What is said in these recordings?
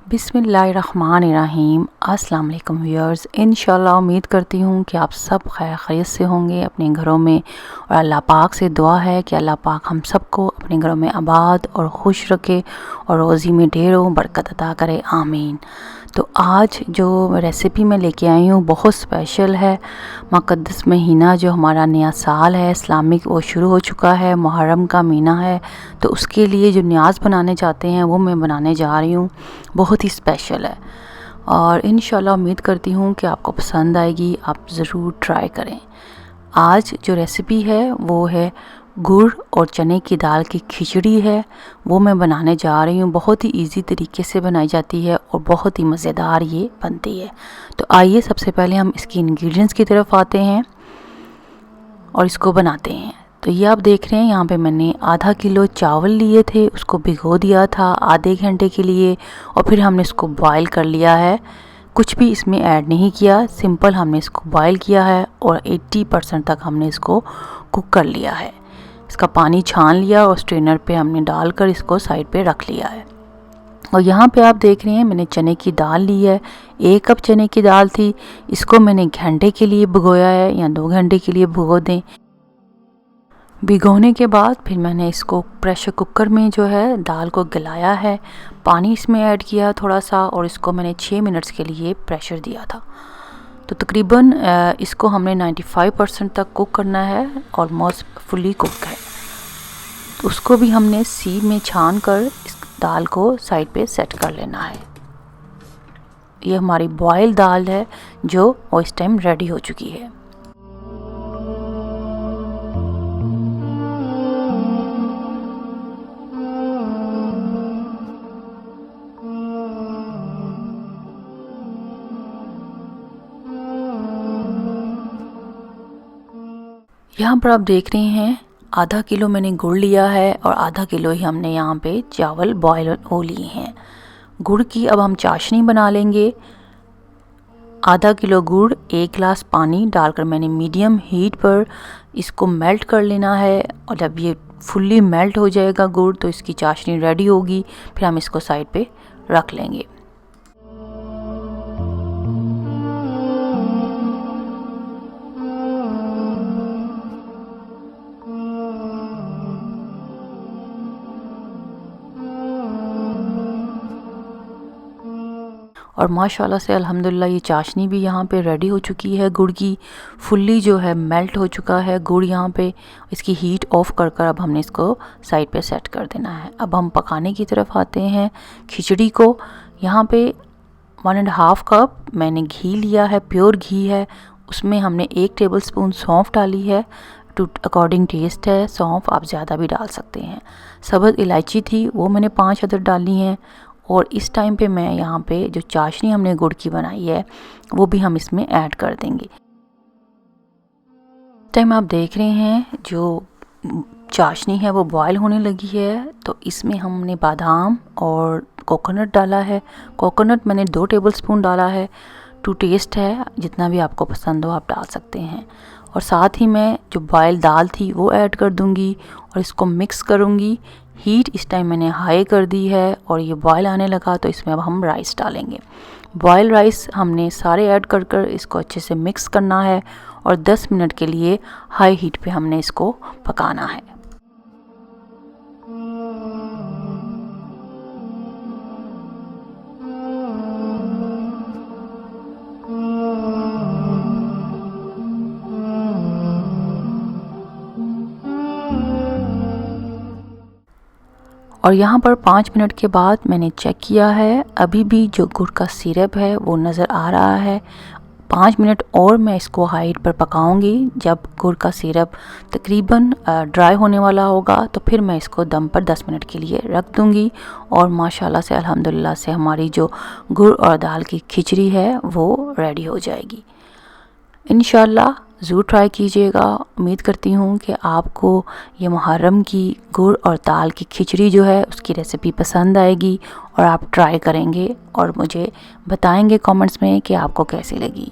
बिस्मिल्लाहिर्रहमानिर्रहीम। अस्सलाम वालेकुम व्यूअर्स। इंशाल्लाह उम्मीद करती हूँ कि आप सब खैर खैरियत से होंगे अपने घरों में, और अल्लाह पाक से दुआ है कि अल्लाह पाक हम सबको अपने घरों में आबाद और खुश रखे और रोज़ी में ढेरों बरकत अता करे, आमीन। तो आज जो रेसिपी मैं लेके आई हूँ बहुत स्पेशल है। मुक़द्दस महीना जो हमारा नया साल है इस्लामिक, वो शुरू हो चुका है। मुहर्रम का महीना है, तो उसके लिए जो न्याज़ बनाने चाहते हैं वो मैं बनाने जा रही हूँ। बहुत ही स्पेशल है और इंशाल्लाह उम्मीद करती हूँ कि आपको पसंद आएगी, आप ज़रूर ट्राई करें। आज जो रेसिपी है वो है गुड़ और चने की दाल की खिचड़ी है, वो मैं बनाने जा रही हूँ। बहुत ही इजी तरीके से बनाई जाती है और बहुत ही मज़ेदार ये बनती है। तो आइए सबसे पहले हम इसकी इंग्रेडिएंट्स की तरफ आते हैं और इसको बनाते हैं। तो ये आप देख रहे हैं, यहाँ पे मैंने आधा किलो चावल लिए थे, उसको भिगो दिया था आधे घंटे के लिए और फिर हमने इसको बॉईल कर लिया है। कुछ भी इसमें ऐड नहीं किया, सिंपल हमने इसको बॉईल किया है और 80% तक हमने इसको कुक कर लिया है। इसका पानी छान लिया और स्ट्रेनर पे हमने डालकर इसको साइड पे रख लिया है। और यहाँ पे आप देख रहे हैं मैंने चने की दाल ली है, 1 कप चने की दाल थी। इसको मैंने घंटे के लिए भिगोया है या 2 घंटे के लिए भिगो दें। भिगोने के बाद फिर मैंने इसको प्रेशर कुकर में जो है दाल को गलाया है, पानी इसमें ऐड किया थोड़ा सा और इसको मैंने 6 मिनट्स के लिए प्रेशर दिया था। तो तकरीबन इसको हमने 95% तक कुक करना है, ऑलमोस्ट फुली कुक है। तो उसको भी हमने सी में छान कर इस दाल को साइड पे सेट कर लेना है। ये हमारी बॉयल दाल है जो इस टाइम रेडी हो चुकी है। यहाँ पर आप देख रहे हैं आधा किलो मैंने गुड़ लिया है और आधा किलो ही हमने यहाँ पे चावल बॉयल हो लिए हैं। गुड़ की अब हम चाशनी बना लेंगे। आधा किलो गुड़ 1 गिलास पानी डालकर मैंने मीडियम हीट पर इसको मेल्ट कर लेना है, और जब ये फुल्ली मेल्ट हो जाएगा गुड़ तो इसकी चाशनी रेडी होगी। फिर हम इसको साइड पे रख लेंगे। और माशाल्लाह से अल्हम्दुलिल्लाह ये चाशनी भी यहाँ पे रेडी हो चुकी है। गुड़ की फुल्ली जो है मेल्ट हो चुका है गुड़ यहाँ पे। इसकी हीट ऑफ कर कर अब हमने इसको साइड पे सेट कर देना है। अब हम पकाने की तरफ आते हैं खिचड़ी को। यहाँ पे 1.5 कप मैंने घी लिया है, प्योर घी है। उसमें हमने 1 टेबलस्पून सौंफ डाली है, टू अकॉर्डिंग टेस्ट है। सौंफ आप ज़्यादा भी डाल सकते हैं। सब्ज़ इलायची थी वो मैंने 5 अदद डाली हैं। और इस टाइम पे मैं यहाँ पे जो चाशनी हमने गुड़ की बनाई है वो भी हम इसमें ऐड कर देंगे। इस टाइम आप देख रहे हैं जो चाशनी है वो बॉयल होने लगी है, तो इसमें हमने बादाम और कोकोनट डाला है। कोकोनट मैंने 2 टेबलस्पून डाला है, टू टेस्ट है, जितना भी आपको पसंद हो आप डाल सकते हैं। और साथ ही मैं जो बॉयल दाल थी वो ऐड कर दूंगी और इसको मिक्स करूंगी। हीट इस टाइम मैंने हाई कर दी है और ये बॉयल आने लगा, तो इसमें अब हम राइस डालेंगे। बॉयल राइस हमने सारे ऐड कर कर इसको अच्छे से मिक्स करना है और 10 मिनट के लिए हाई हीट पे हमने इसको पकाना है। और यहाँ पर 5 मिनट के बाद मैंने चेक किया है, अभी भी जो गुड़ का सिरप है वो नज़र आ रहा है। 5 मिनट और मैं इसको हाई हीट पर पकाऊंगी। जब गुड़ का सिरप तकरीबन ड्राई होने वाला होगा तो फिर मैं इसको दम पर 10 मिनट के लिए रख दूंगी। और माशाल्लाह से अल्हम्दुलिल्लाह से हमारी जो गुड़ और दाल की खिचड़ी है वो रेडी हो जाएगी। इंशाल्लाह ज़रूर ट्राई कीजिएगा। उम्मीद करती हूँ कि आपको ये मुहर्रम की गुड़ और दाल की खिचड़ी जो है उसकी रेसिपी पसंद आएगी और आप ट्राई करेंगे और मुझे बताएंगे कमेंट्स में कि आपको कैसी लगी।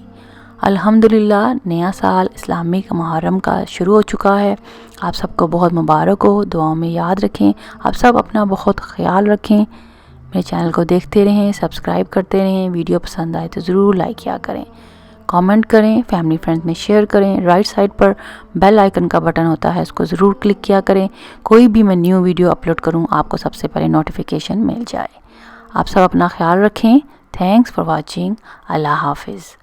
अल्हम्दुलिल्लाह नया साल इस्लामिक मुहर्रम का शुरू हो चुका है। आप सबको बहुत मुबारक हो, दुआओं में याद रखें। आप सब अपना बहुत ख्याल रखें। मेरे चैनल को देखते रहें, सब्सक्राइब करते रहें। वीडियो पसंद आए तो ज़रूर लाइक किया करें, कमेंट करें, फैमिली फ्रेंड्स में शेयर करें। राइट साइड पर बेल आइकन का बटन होता है, इसको ज़रूर क्लिक किया करें। कोई भी मैं न्यू वीडियो अपलोड करूं आपको सबसे पहले नोटिफिकेशन मिल जाए। आप सब अपना ख्याल रखें। Thanks for watching. अल्लाह हाफिज़।